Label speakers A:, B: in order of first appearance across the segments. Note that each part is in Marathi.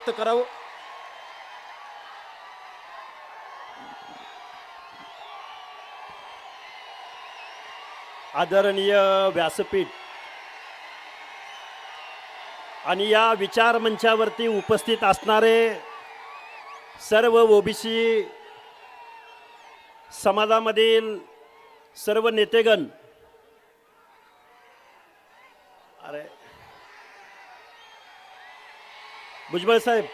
A: करावं. आदरणीय व्यासपीठ आणि या विचार मंचावरती उपस्थित असणारे सर्व ओबीसी समाजामधील सर्व नेतेगण, अरे भुजबळ साहेब,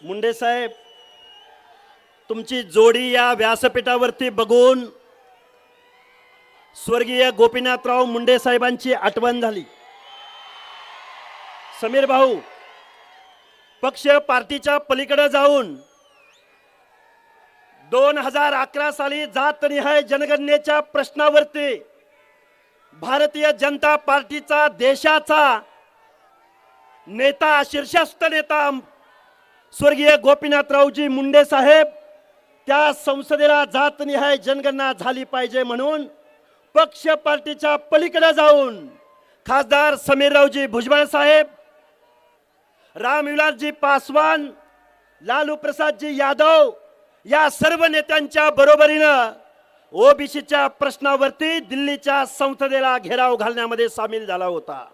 A: मुंडे साहेब, तुमची जोडी या व्यासपीठावरती बघून स्वर्गीय गोपीनाथराव मुंडे साहेबांची आठवण झाली. समीर भाऊ, पक्ष पार्टीच्या पलीकडे जाऊन 2011 साली जातनिहाय जनगणनेच्या प्रश्नावरती भारतीय जनता पार्टीचा देशाचा नेता, शीर्षस्थ नेता स्वर्गीय गोपीनाथरावजी मुंडे साहेब त्या संसदेला जातनिहाय जनगणना झाली पाहिजे म्हणून पक्ष पार्टीच्या पलीकडे जाऊन खासदार समीररावजी भुजबळ साहेब, रामविलासजी पासवान, लालू प्रसादजी यादव या सर्व नेत्यांच्या बरोबरीनं ओबीसीच्या प्रश्नावरती दिल्लीच्या संसदेला घेराव घालण्यामध्ये सामील झाला होता.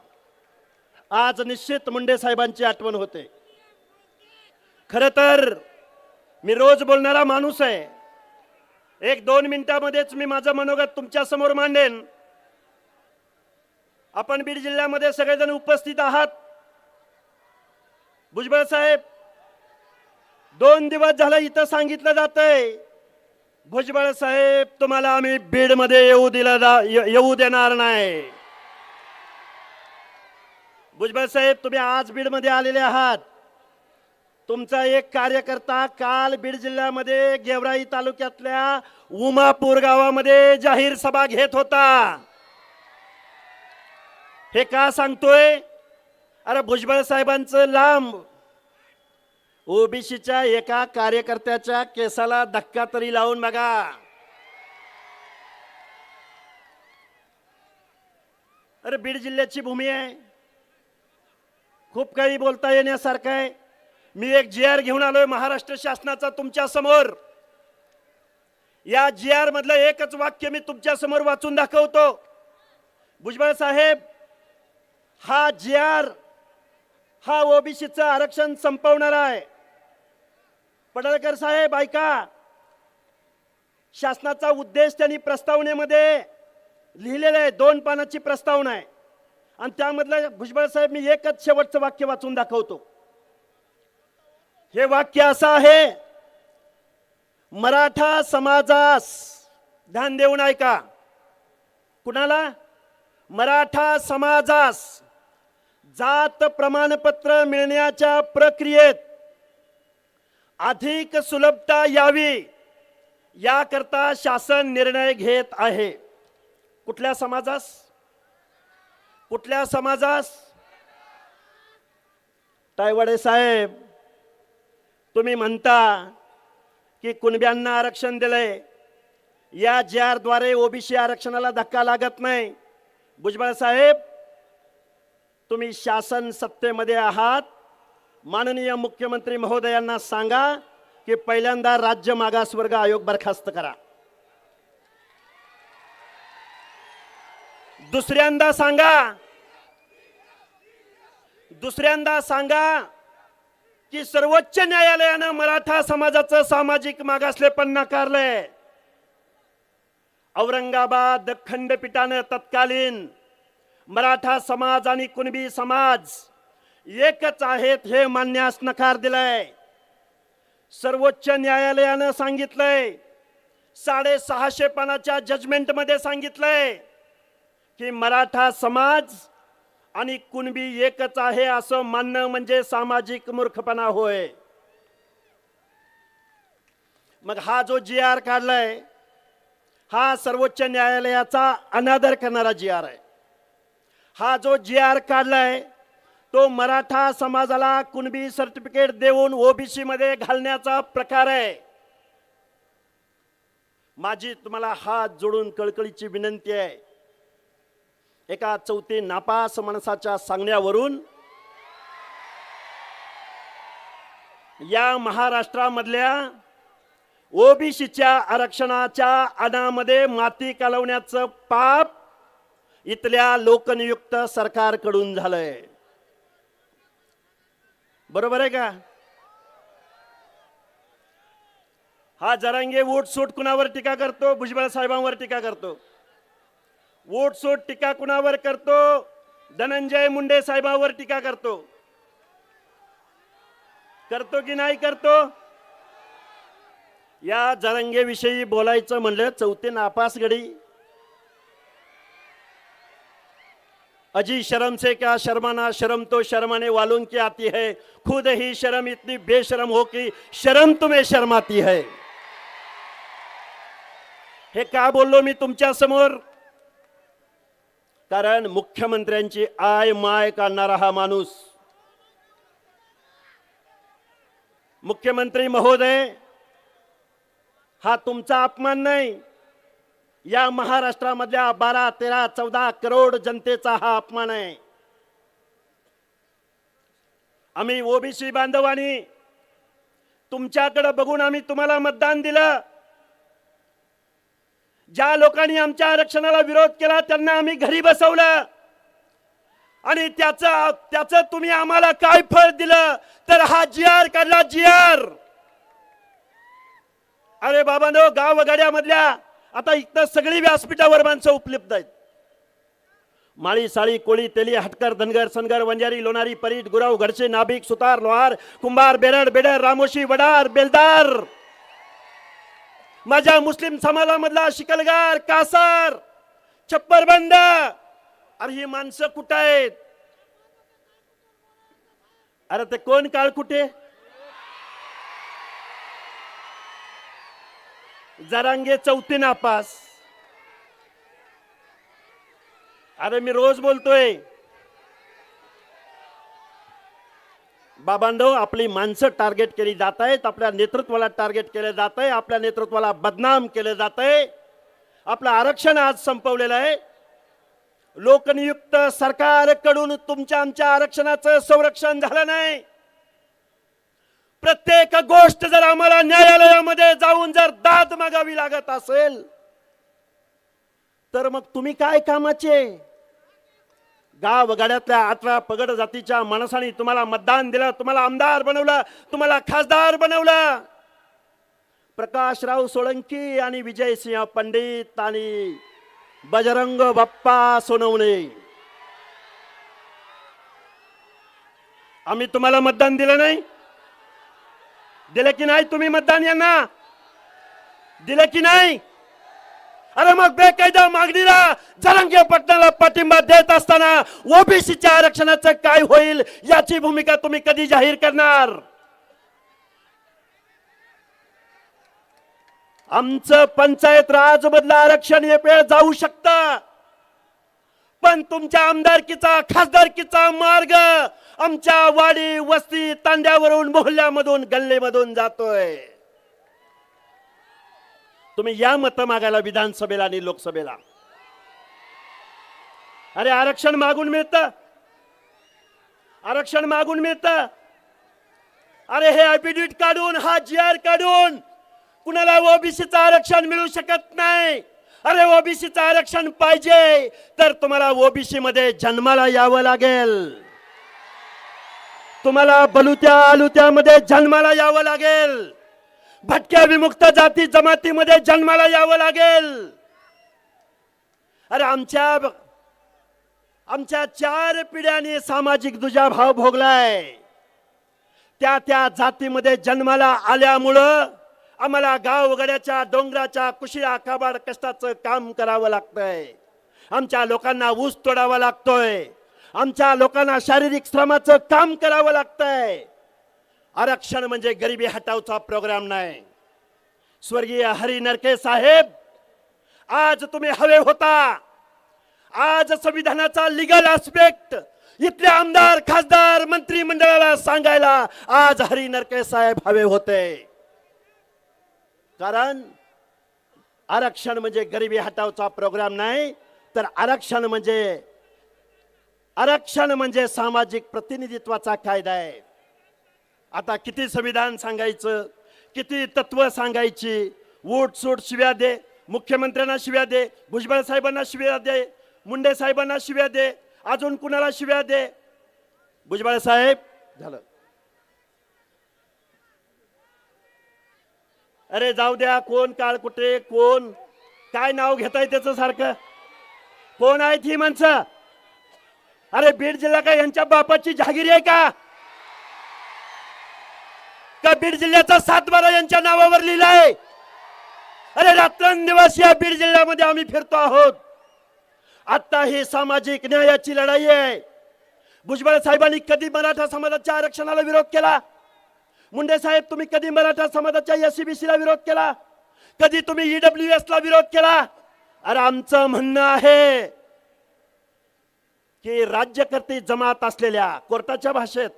A: आज निश्चित मुंडे साहेबांची आठवण होते. खरं तर मी रोज बोलणारा माणूस आहे. 1-2 मिनिटांमध्येच मी माझं मनोगत तुमच्या समोर मांडेन. आपण बीड जिल्ह्यामध्ये सगळेजण उपस्थित आहात. भुजबळ साहेब, 2 दिवस झालं इथं सांगितलं जातंय, भुजबळ साहेब तुम्हाला आम्ही बीडमध्ये येऊ देणार नाही. भुजबळ साहेब, तुम्ही आज बीडमध्ये आलेले आहात. तुमचा एक कार्यकर्ता काल बीड जिल्ह्यामध्ये गेवराई तालुक्यातल्या उमापूर गावामध्ये जाहीर सभा घेत होता. हे का सांगतोय? अरे भुजबळ साहेबांचं लांब, ओबीसीच्या एका कार्यकर्त्याच्या केसाला धक्का तरी लावून बघा. अरे बीड जिल्ह्याची भूमी आहे, खूप काही बोलता येण्यासारखं आहे. मी एक GR घेऊन आलोय महाराष्ट्र शासनाचा तुमच्या समोर. या GR मधलं एकच वाक्य मी तुमच्या समोर वाचून दाखवतो. भुजबळ साहेब, हा GR हा ओबीसीचं आरक्षण संपवणारा आहे. पडळकर साहेब ऐका, शासनाचा उद्देश त्यांनी प्रस्तावनेमध्ये लिहिलेला आहे. 2 पानाची प्रस्तावना आहे आणि त्यामधलं भुजबळ साहेब मी एकच शेवटचं वाक्य वाचून दाखवतो. हे वाक्य असं आहे, मराठा समाजास, ध्यान देऊन ऐका, कुणाला? मराठा समाजास जात प्रमाणपत्र मिळण्याच्या प्रक्रियेत अधिक सुलभता यावी याकरता शासन निर्णय घेत आहे. कुठल्या समाजास? कुठल्या समाजास? तायवाडे साहेब, तुम्ही म्हणता की कुणब्यांना आरक्षण दिलंय, या GR द्वारे ओबीसी आरक्षणाला धक्का लागत नाही. भुजबळ साहेब, तुम्ही शासन सत्तेमध्ये आहात. माननीय मुख्यमंत्री महोदयांना सांगा की पहिल्यांदा राज्य मागासवर्ग आयोग बरखास्त करा. दुसऱ्यांदा सांगा की सर्वोच्च न्यायालयानं मराठा समाजाचं सामाजिक मागासलेपण नाकारलंय. औरंगाबाद खंडपीठानं तत्कालीन मराठा समाज आणि कुणबी समाज एकच आहेत हे मानण्यास नकार दिलाय. सर्वोच्च न्यायालयानं सांगितलंय, 650 पानाच्या जजमेंटमध्ये सांगितलंय की मराठा समाज आणि कुणबी एकच आहे असं मानणं म्हणजे सामाजिक मूर्खपणा होय. मग हा जो GR काढलाय हा सर्वोच्च न्यायालयाचा अनादर करणारा GR आहे. हा जो GR काढलाय तो मराठा समाजाला कुणबी सर्टिफिकेट देऊन ओबीसी मध्ये घालण्याचा प्रकार आहे. माझी तुम्हाला हात जोडून कळकळीची विनंती आहे, एका चौथी नापास माणसाच्या सांगण्यावरून या महाराष्ट्रामधल्या ओबीसीच्या आरक्षणाच्या अनामध्ये माती कालवण्याचं पाप इथल्या लोकनियुक्त सरकारकडून झालंय. बरोबर आहे का? हा जरांगे वोट सूट कुणावर टीका करतो? भुजबळ साहेबांवर टीका करतो. वोट सूट टीका कुणावर करतो? धनंजय मुंडे साहेबांवर टीका करतो. करतो की नाही करतो? या जरांगेविषयी बोलायचं म्हणलं चौथे नापास गडी. अजी शर्म से क्या शर्माना, शर्म तो शर्माने वालों की आती है, खुद ही शर्म इतनी बेशरम हो कि शर्म तुम्हें शर्माती है. हे का बोललो मी तुमच्या समोर? कारण मुख्यमंत्र्यांची आय माय काढणारा हा माणूस, मुख्यमंत्री महोदय, हा तुमचा अपमान नाही, या महाराष्ट्रामधल्या 12, 13, 14 करोड जनतेचा हा अपमान आहे. आम्ही ओबीसी बांधवांनी तुमच्याकडे बघून आम्ही तुम्हाला मतदान दिलं. ज्या लोकांनी आमच्या आरक्षणाला विरोध केला त्यांना आम्ही घरी बसवलं आणि त्याचं तुम्ही आम्हाला काय फळ दिलं? तर हा GR काढला, GR. अरे बाबांनो, गावगाड्यामधल्या आता इथं सगळी व्यासपीठावर माणसं उपलब्ध आहेत. माळी, साळी, कोळी, तेली, हटकर, धनगर, सनगर, वंजारी, लोणारी, परीट, गुराव, घडसे, नाभिक, सुतार, लोहार, कुंभार, बेरड, बेडर, रामोशी, वडार, बेलदार, माझ्या मुस्लिम समाजामधला शिकलगार, कासार, छप्परबंद. अरे ही माणसं कुठं आहेत? अरे ते कोण काळ कुठे? जरांगे चौथी नापास. अरे मी रोज बोलतोय बाबांनो, आपली माणसं टार्गेट केली जात आहेत, आपल्या नेतृत्वाला टार्गेट केलं जात आहे, आपल्या नेतृत्वाला बदनाम केलं जात आहे. आपलं आरक्षण आज संपवलेलं आहे. लोकनियुक्त सरकारकडून तुमच्या आमच्या आरक्षणाचं संरक्षण झालं नाही. प्रत्येक गोष्ट जर आम्हाला न्यायालयामध्ये जाऊन जर दाद मागावी लागत असेल तर मग तुम्ही काय कामाचे? गावगाड्यातल्या 18 पगड जातीच्या माणसांनी तुम्हाला मतदान दिलं, तुम्हाला आमदार बनवलं, तुम्हाला खासदार बनवलं. प्रकाशराव सोळंकी आणि विजयसिंह पंडित आणि बजरंग बाप्पा सोनवणे, आम्ही तुम्हाला मतदान दिलं नाही? दिलं की नाही? तुम्ही मतदान यांना दिलं की नाही? अरे मग बेकायदा मागणीला जरांगे पाटलाला पाठिंबा देत असताना ओबीसीच्या आरक्षणाचं काय होईल याची भूमिका तुम्ही कधी जाहीर करणार? आमचं पंचायत राज मधलं आरक्षण एक वेळ जाऊ शकतं, पण तुमच्या आमदारकीचा खासदारकीचा मार्ग आमच्या वाडी वस्ती तांड्यावरून मोहल्ल्यामधून गल्लीमधून जातोय. तुम्ही या मत मागायला विधानसभेला आणि लोकसभेला. अरे आरक्षण मागून मिळतं, आरक्षण मागून मिळतं. अरे हे ॲफिडेव्हिट काढून, हा GR काढून कुणाला ओबीसीचं आरक्षण मिळू शकत नाही. अरे ओबीसीचं आरक्षण पाहिजे तर तुम्हाला ओबीसी मध्ये जन्माला यावं लागेल, तुम्हाला बलुत्या आलुत्यामध्ये जन्माला यावं लागेल, भटक्या विमुक्त जाती जमातीमध्ये जन्माला यावं लागेल. अरे आमच्या 4 पिढ्यांनी सामाजिक दुजाभाव भोगलाय. त्या जातीमध्ये जन्माला आल्यामुळं आम्हाला गावगड्याच्या डोंगराच्या कुशिया काबाड कष्टाचं काम करावं लागतंय. आमच्या लोकांना ऊस तोडावा लागतोय, आमच्या लोकांना शारीरिक श्रमाचं काम करावं लागतंय. आरक्षण म्हणजे गरिबी हटावचा प्रोग्राम नाही. स्वर्गीय हरी नरके साहेब, आज तुम्ही हवे होता. आज संविधानाचा लीगल एस्पेक्ट इथले आमदार खासदार मंत्रिमंडळाला सांगायला आज हरी नरके साहेब हवे होते. कारण आरक्षण म्हणजे गरिबी हटावचा प्रोग्राम नाही, तर आरक्षण म्हणजे सामाजिक प्रतिनिधित्वाचा कायदा आहे. आता किती संविधान सांगायचं, किती तत्व सांगायची, वोट सूट शिव्या दे, मुख्यमंत्र्यांना शिव्या दे, भुजबळ साहेबांना शिव्या दे, मुंडे साहेबांना शिव्या दे, अजून कुणाला शिव्या दे. भुजबळ साहेब झालं. अरे जाऊ द्या, कोण काळ कुठे, कोण काय नाव घेताय त्याचं सारखं, कोण आहेत ही माणसं? अरे बीड जिल्हा काय यांच्या बापाची जहागिरी आहे का? का बीड जिल्ह्याचा 7/12 यांच्या नावावर लिहिलाय? अरे रात्रंदिवस या बीड जिल्ह्यामध्ये आम्ही फिरतो आहोत. आता ही सामाजिक न्यायाची लढाई आहे. भुजबळ साहेबांनी कधी मराठा समाजाच्या आरक्षणाला विरोध केला? मुंडे साहेब तुम्ही कधी मराठा समाजाच्या एससीबीसीला विरोध केला? कधी तुम्ही ईडब्ल्यूएस ला विरोध केला? अरे आमचं म्हणणं आहे की राज्यकर्ते जमात असलेल्या, कोर्टाच्या भाषेत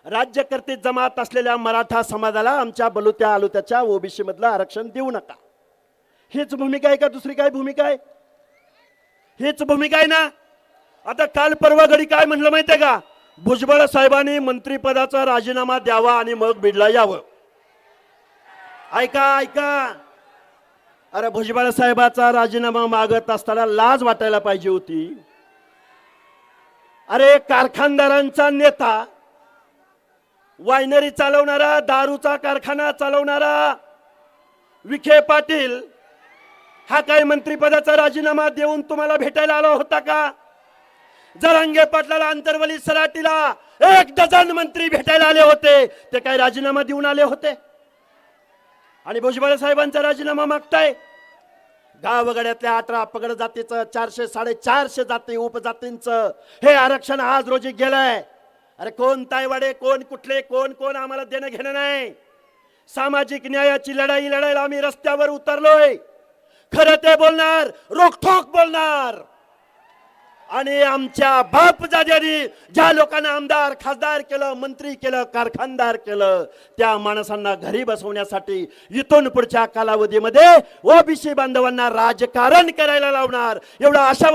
A: राज्यकर्ते जमात असलेल्या मराठा समाजाला आमच्या बलुत्या आलुत्याच्या ओबीसी मधलं आरक्षण देऊ नका. हीच भूमिका आहे का दुसरी काय भूमिका आहे? हीच भूमिका आहे ना. आता काल परवा घडी काय म्हणलं माहितीये का? भुजबळ साहेबांनी मंत्रिपदाचा राजीनामा द्यावा आणि मग बीडला यावं. ऐका ऐका, अरे भुजबळ साहेबाचा राजीनामा मागत असताना लाज वाटायला पाहिजे होती. अरे कारखानदारांचा नेता, वायनरी चालवणारा, दारूचा कारखाना चालवणारा विखे पाटील हा काय मंत्रिपदाचा राजीनामा देऊन तुम्हाला भेटायला आला होता का? जरांगे पाटलाला, अंतरवली सराटीला 1 डझन मंत्री भेटायला आले होते. ते काय राजीनामा देऊन आले होते? आणि भुजबळ साहेबांचा राजीनामा मागताय. गावगड्यातल्या 18 पगड जातीचं, 400 450 जाती उपजातींचं हे आरक्षण आज रोजी गेलंय. अरे कोण तायवाडे, कोण कुठले, कोण कोण आम्हाला देणं घेणं नाही. सामाजिक न्यायाची लढाई लढायला आम्ही रस्त्यावर उतरलोय. खरं ते बोलणार, रोखठोक बोलणार. आणि आमच्या बापजाद्यांनी ज्या लोकांना आमदार खासदार केलं, मंत्री केलं, कारखानदार केलं, त्या माणसांना घरी बसवण्यासाठी इथून पुढच्या कालावधीमध्ये ओबीसी बांधवांना राजकारण करायला लावणार एवढा आशावाद